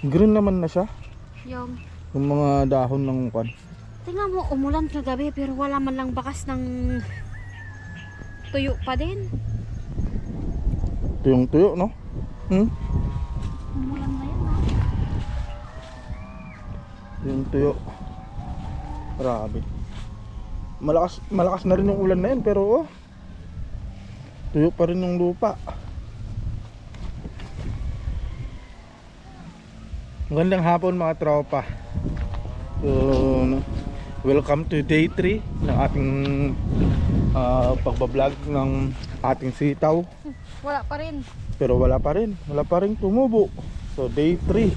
Green naman na siya. Yung Mga dahon ng kwan. tingnan mo, umulan kagabi pero wala man lang bakas ng tuyo pa din. Ito yung tuyo, no? Umulan na yan, ha? Yung tuyo. Grabe. Malakas na rin yung ulan na yun, pero tuyo pa rin yung lupa. Magandang hapon mga tropa. So, welcome to day 3 ng ating pagbablog ng ating sitaw. Wala pa rin. Pero wala pa rin tumubo. So day 3.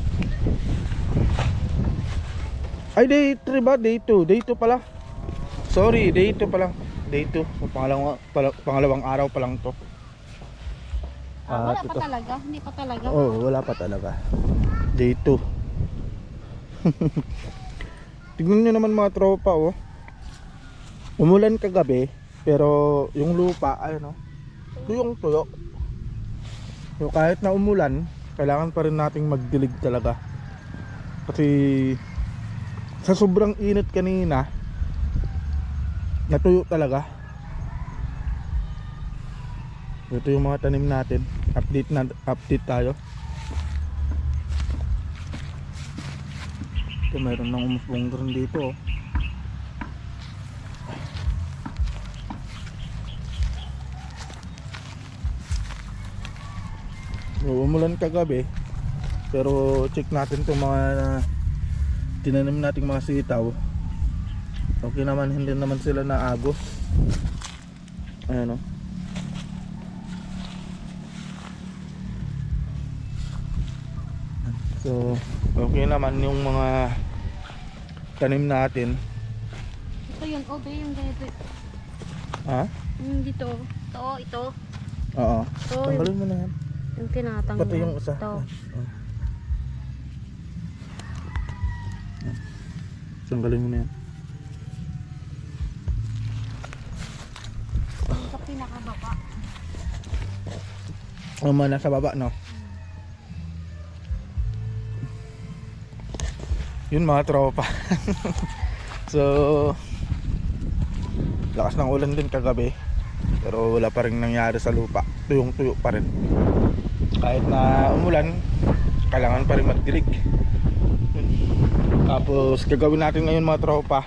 Ay, day 3 ba? Day 2. Day 2 pala. Sorry, day 2 pa lang. Day 2. Pangalawang araw pa lang to. Wala pa talaga. Hindi pa talaga. Wala pa talaga. Day 2. Tignan nyo naman mga tropa, umulan kagabi, pero yung lupa, ayun, tuyong tuyo. So kahit na umulan, kailangan pa rin nating magdilig talaga. Kasi sa sobrang init kanina, natuyo talaga. Ito yung mga tanim natin. Update tayo. Ito, mayroon ng umusbong rin dito. Umulan kagabi, pero check natin itong mga tinanim nating mga sitaw. Okay naman, hindi naman sila naagos. Ayan, so okay naman yung mga tanim natin. Ito yun, yung ganito. Ha? Yung dito. Ito. Oo. Ito, Tanggalin mo na yan. yung tinatanggal. Pati yung isa. Ito. Tanggalin mo na yan. Yung sa pinakababa. Nasa baba, no? Yun mga tropa. So lakas ng ulan din kagabi, pero wala pa rin nangyari sa lupa. Tuyong tuyo pa rin. Kahit na umulan, kailangan pa rin magdilig. Tapos gagawin natin ngayon mga tropa,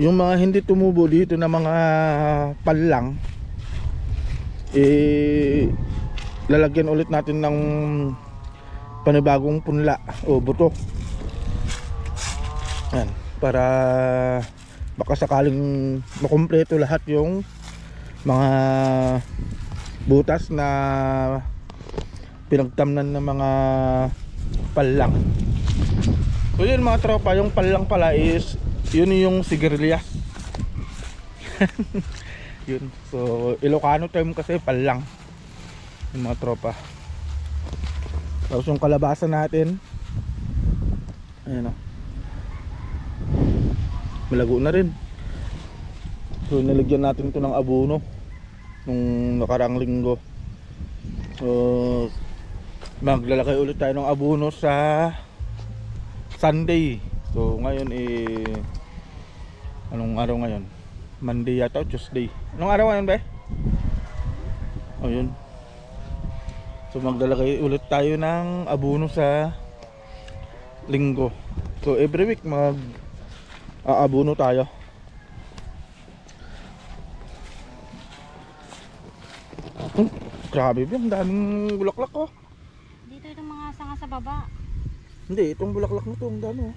yung mga hindi tumubo dito na mga palang, lalagyan ulit natin ng panibagong punla o buto. Yan, para baka sakaling makumpleto lahat yung mga butas na pinagtamnan ng mga palang. So yun mga tropa, yung palang pala is yun yung sigarilyas. Yun, so Ilocano term kasi palang yung mga tropa. Tapos yung kalabasa natin, ayan, malago na rin. So nilagyan natin ito ng abono nung nakaraang linggo. So maglalagay ulit tayo ng abono sa Sunday. So ngayon anong araw ngayon? Monday yata o Tuesday? Anong araw ngayon ba? Yun. So maglalagay ulit tayo ng abono sa linggo. So every week mag-aabono tayo. Grabe ba, ang daming bulaklak Dito yung mga sanga sa baba. Hindi, itong bulaklak na to, ang dami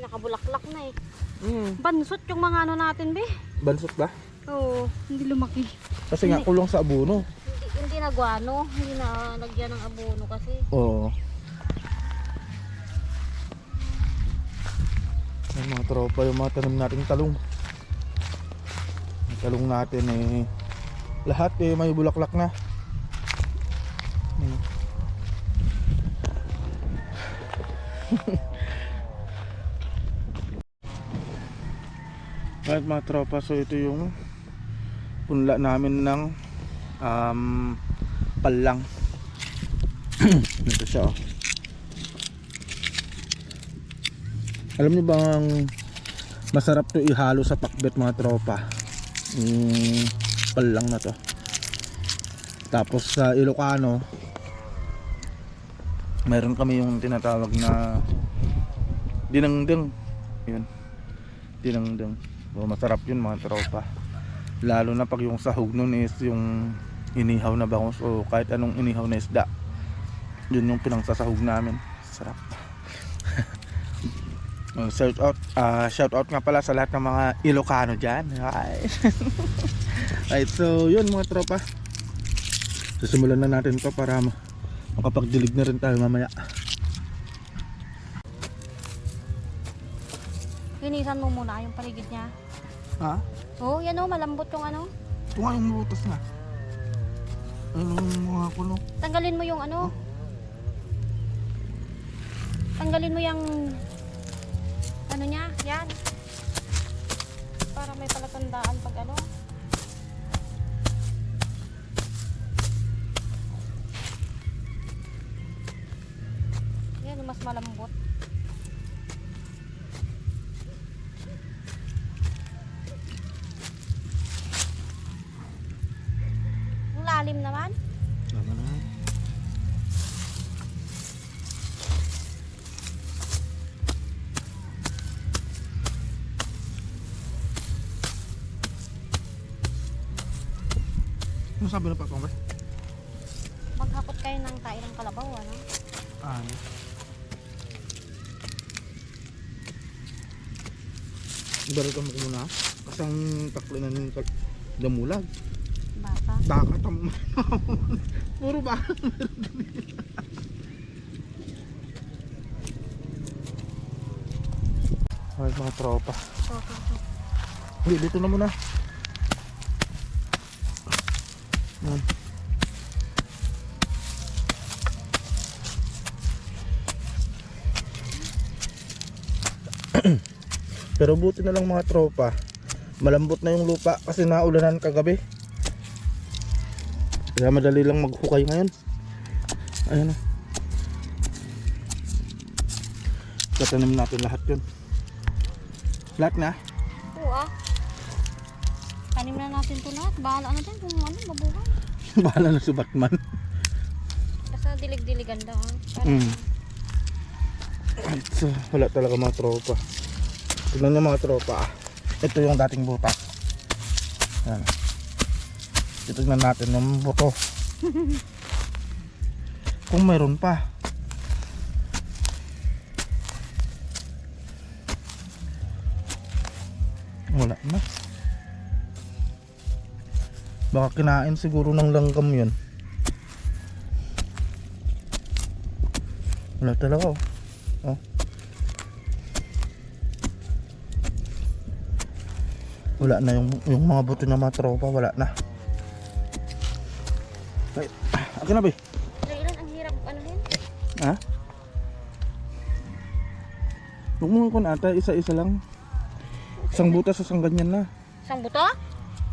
Nakabulaklak na eh. Mm. Bansot yung mga ano natin, be. Bansot ba? Oo, hindi lumaki. Kasi nga kulong sa abono. Hindi nagwano, hindi na lagyan ng abono kasi. Oo. Yung mga tropa, yung mga tanim nating talong. Yung talong natin lahat may bulaklak na. Right mga tropa, so ito yung punla namin ng palang. Ito siya oh. Alam niyo bang masarap to ihalo sa pakbet mga tropa? Pal lang na to. Tapos sa Ilocano, mayroon kami yung tinatawag na dinengdeng. Yun. Dinengdeng. So, masarap yun mga tropa. Lalo na pag yung sahog nun is yung inihaw na bangus o kahit anong inihaw na isda. Yun yung pinangsasahog namin. Sarap. Shout out nga pala sa lahat ng mga Ilocano dyan. Right, so yun mga tropa. Sisimulan na natin to para makapagdilig na rin tayo mamaya. Linisan mo muna yung paligid niya. Ha? Oh, yan oh, malambot yung ano. Ito nga yung lutos na. Ano yung mga kuno? Tanggalin mo yung ano. Tanggalin mo yung ano niya, yan. Para may palatandaan pag ano. Yan, mas malambot. Yung lalim naman. Tama na. Ano sabi na pa kong ba? Maghakot kayo ng tayo ng kalabaw, ano? Ano? Ibalikan mo ko muna. Kasi ang taklinan ng damulag. Baka. Dakatam. Puro ba? Ay mga tropa. So. Hindi, dito na muna. Yan. Pero buti na lang mga tropa, malambot na yung lupa kasi naulanan kagabi. Kaya madali lang maghukay ngayon. Ayan na. Tatanim natin lahat yun. Lahat na. Oo ah. Tanim na natin ito lahat. Bahala natin kung ano, mabuhay. Bahala na si Batman. Basta dilig-diligan lang. Right, so, wala talaga mga tropa. Tignan nyo mga tropa. Ito yung dating butas. Ayan. Titignan natin yung buto. Kung mayroon pa. Wala na. Baka kinain siguro ng langgam yun. Wala talaga oh. Oh. Wala na yung mga buto ng mga tropa, wala na. Right. Akin na ba? Ilan ang hirap ano din? Ha? Huwag mo kung ata, isa-isa lang. Isang butas, isang ganyan na. Isang buto?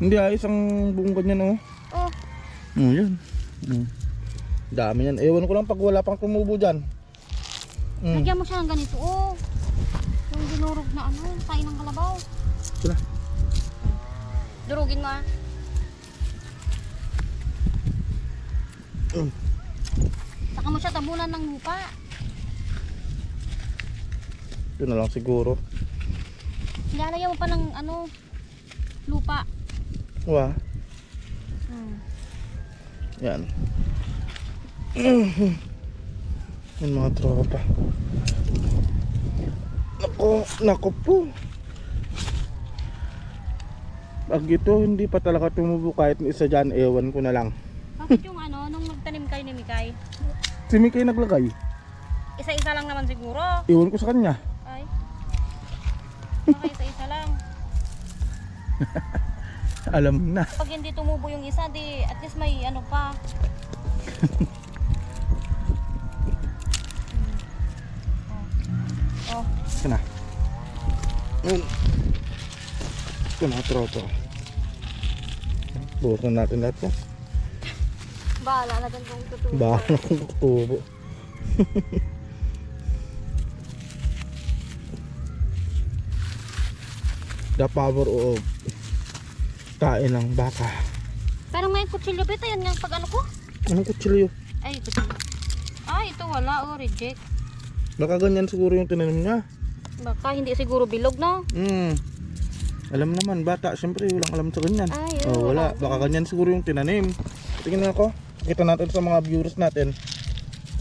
Hindi isang buong ganyan oh. Oh. Yan. Dami yan. Ewan ko lang pag wala pang tumubo dyan. Lagyan mo siya ng ganito oh. Yung dinurog na ano, tayo ng kalabaw. Sila. Durugin mo ah. Saka mo siya tabunan ng lupa. Ito na lang siguro. Lalayaw mo pa ng ano, lupa. Wah. Yan. Yan mga tropa. Nako po. Pag ito hindi pa talaga tumubo kahit isa dyan, ewan ko na lang. Bakit yung ano, nung nagtanim kayo ni Mikay? Si Mikay naglagay. Isa-isa lang naman siguro. Ewan ko sa kanya. Ay. Baka isa-isa lang. Alam na. Pag hindi tumubo yung isa, di at least may ano pa. Oh. Ito na. Ito na tropa. Buhusan natin lahat yan. bahala na dyan kung tutubo. Bahala kung tutubo. The power of kain ng baka. Pero may kutsilyo ba ito? Yan nga pag ano ko? Anong kutsilyo? Ay, kutsilyo. Ay, ito wala. Oh, reject. Baka ganyan siguro yung tinanim niya. Baka hindi siguro bilog na. Alam naman, bata, siyempre walang alam sa ganyan. Ay, Oh, wala. Baka ganyan siguro yung tinanim. Tingnan ako. Kita natin sa mga viewers natin.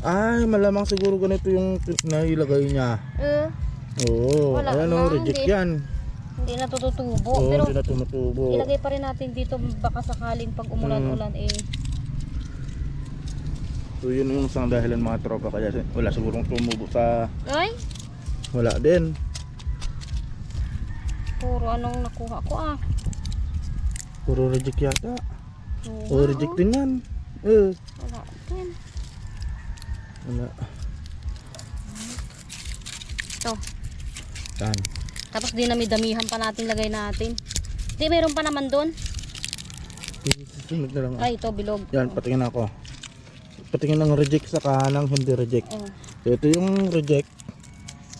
Ay, malamang siguro ganito yung nailagay niya. Oo, Wala ayan na, o, reject hindi. yan. Hindi na tututubo. Oo, Pero hindi na tumutubo. ilagay pa rin natin dito baka sakaling pag umulan-ulan So yun yung isang dahilan mga tropa, kaya wala sigurong tumubo sa... Ay, Wala din. puro anong nakuha ko Puro reject yata. Oo, O, reject din yan. Wala din. Wala. Ito. Saan? Tapos dinami-damihan pa natin lagay natin. Di, meron pa naman doon. Susunod na lang. Ay, ito bilog. Yan, patingin ako. Patingin ng reject sa kanang hindi reject. Oh. So ito yung reject.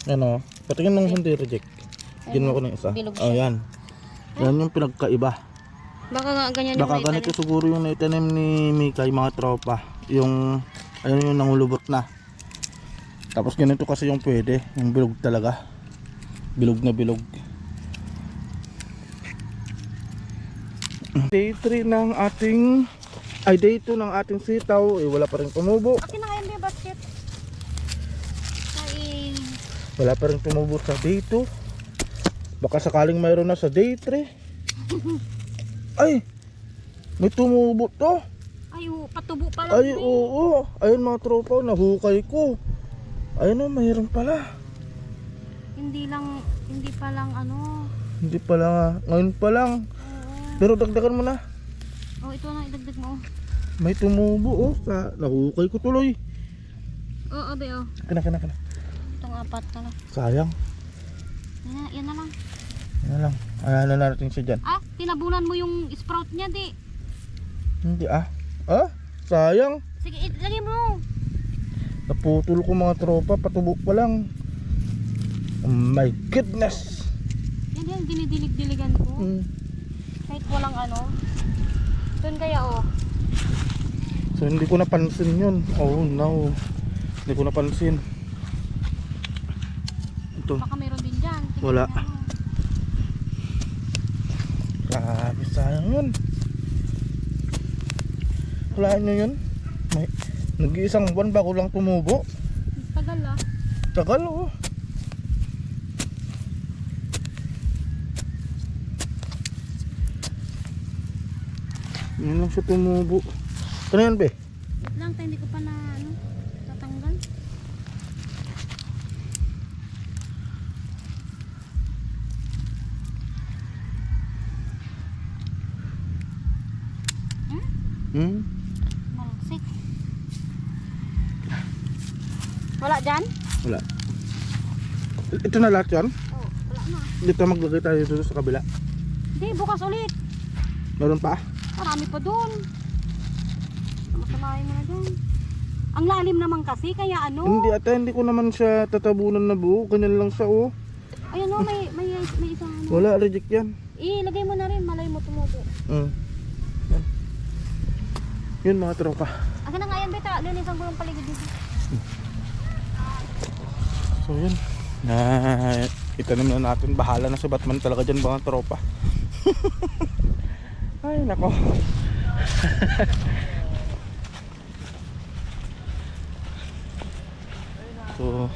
Ano? Patingin ng hindi reject. Ginawa ko ng isa. Bilog Oh, siya. yan. Yan yung pinagkaiba. Baka nga ganyan Baka yung ganito siguro yung naitanim ni Mikay mga tropa. Yung ayun yung nangulubot na. Tapos ganito kasi yung pwede, yung bilog talaga. Bilog na bilog. Day 3 ng ating day 2 ng ating sitaw, wala pa rin tumubo. Akin na nga yung basket. Ay, Wala pa rin tumubo sa day 2. Baka sakaling mayroon na sa day 3. Ay! May tumubo to. ay, patubo pa lang. Ay, oo. Ayun mga tropa, nahukay ko. Ayun o, mayroon pala. Hindi pa lang ano. Hindi pala, ngayon pa lang. Oo. Pero dagdagan mo na. Oh, ito na, idagdag mo. May tumubo oh. Nahukay ko tuloy. Oo, be, oh. Kana. Itong apat na lang. Sayang. Yan na lang. Yan lang. Ano na natin siya dyan. Tinabunan mo yung sprout niya, di. Hindi sayang. Sige, ilagay mo. Naputol ko mga tropa, patubo pa lang. Oh my goodness. Yan, dinidilig-diligan ko. Kahit walang ano. Doon kaya, oh. So hindi ko napansin yun. Oh no. Hindi ko napansin. Ito. Baka meron din dyan. Tingnan Wala. niya, oh. Grabe, sayang yun. Walaan nyo yun. Nag-iisang buwan bago lang tumubo. Tagal Tagal oh. Yan lang siya tumubo. Ano yan be? Wait lang, tayo hindi ko pa na ano, tatanggal. Malsik. Wala dyan? Wala. Ito na lahat yan? Oh, wala na. Dito maglagay tayo dito sa kabila. Hindi, bukas ulit. Meron pa? Marami pa doon. Masamahin mo na doon. Ang lalim naman kasi, kaya ano? Hindi ate, hindi ko naman siya tatabunan na buo. Ganyan lang siya oh. Ayan o, may isang ano. Wala, reject yan. Ilagay mo na rin, malay mo tumubo. Yan. Yun mga tropa. Akin na nga yan, beta. Linisan ko yung paligid dito. So yun. Itanim na natin. Bahala na si Batman talaga dyan mga tropa. Ay nako. So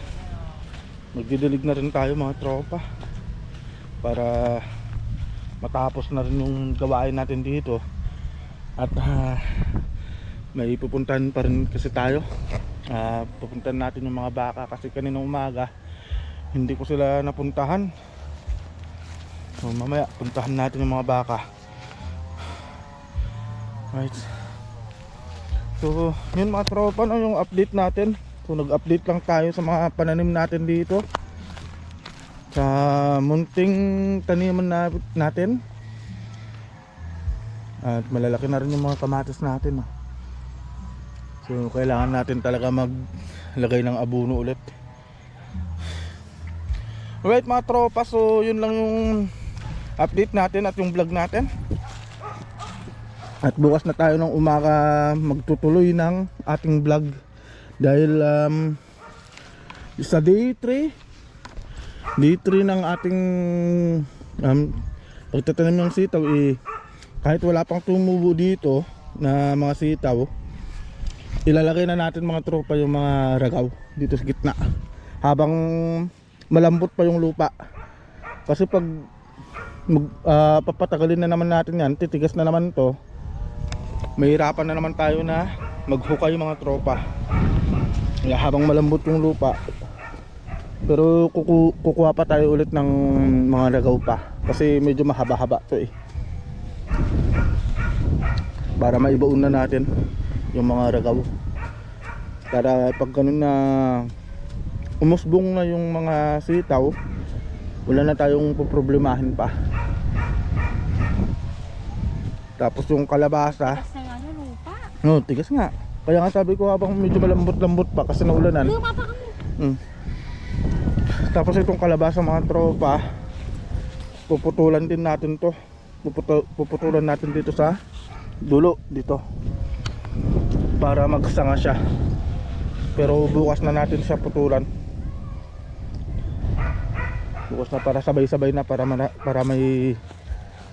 magdidilig na rin tayo mga tropa para matapos na rin yung gawain natin dito. At may pupuntahan pa rin kasi tayo. Pupuntahan natin yung mga baka kasi kaninang umaga hindi ko sila napuntahan. So mamaya puntahan natin yung mga baka. Right. So yun mga tropa, no, yung update natin. So nag-update lang tayo sa mga pananim natin dito sa munting taniman natin. At malalaki na rin yung mga kamatis natin, no. So kailangan natin talaga maglagay ng abono ulit. Alright mga tropa, so yun lang yung update natin at yung vlog natin. At bukas na tayo ng umaga magtutuloy ng ating vlog. Dahil sa day 3 ng ating pagtatanim ng sitaw, kahit wala pang tumubo dito na mga sitaw, ilalagay na natin mga tropa yung mga ragaw dito sa gitna habang malambot pa yung lupa. Kasi pag papatagalin na naman natin yan, titigas na naman to, mahirapan na naman tayo na maghukay mga tropa. Kaya habang malambot yung lupa, pero kukuha pa tayo ulit ng mga ragaw pa kasi medyo mahaba-haba to para maibaon na natin yung mga ragaw, para pag ganun na umusbong na yung mga sitaw, wala na tayong poproblemahin pa. Tapos yung kalabasa, Basta nga ano, lupa. no, tigas nga. Kaya nga sabi ko habang medyo malambot-lambot pa kasi naulanan. Lumapa ka mo. Tapos itong kalabasa mga tropa, puputulan din natin to. Puputulan natin dito sa dulo dito para magsanga siya. Pero bukas na natin siya putulan. Bukas na para sabay-sabay na para may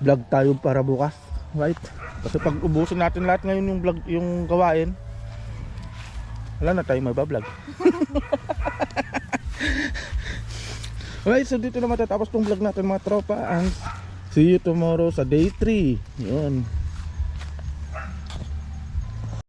vlog tayo para bukas. Right? Kasi pag ubusin natin lahat ngayon yung vlog, yung gawain, wala na tayong mabablog. Alright, so dito na matatapos tong vlog natin mga tropa, and see you tomorrow sa day 3. Yun.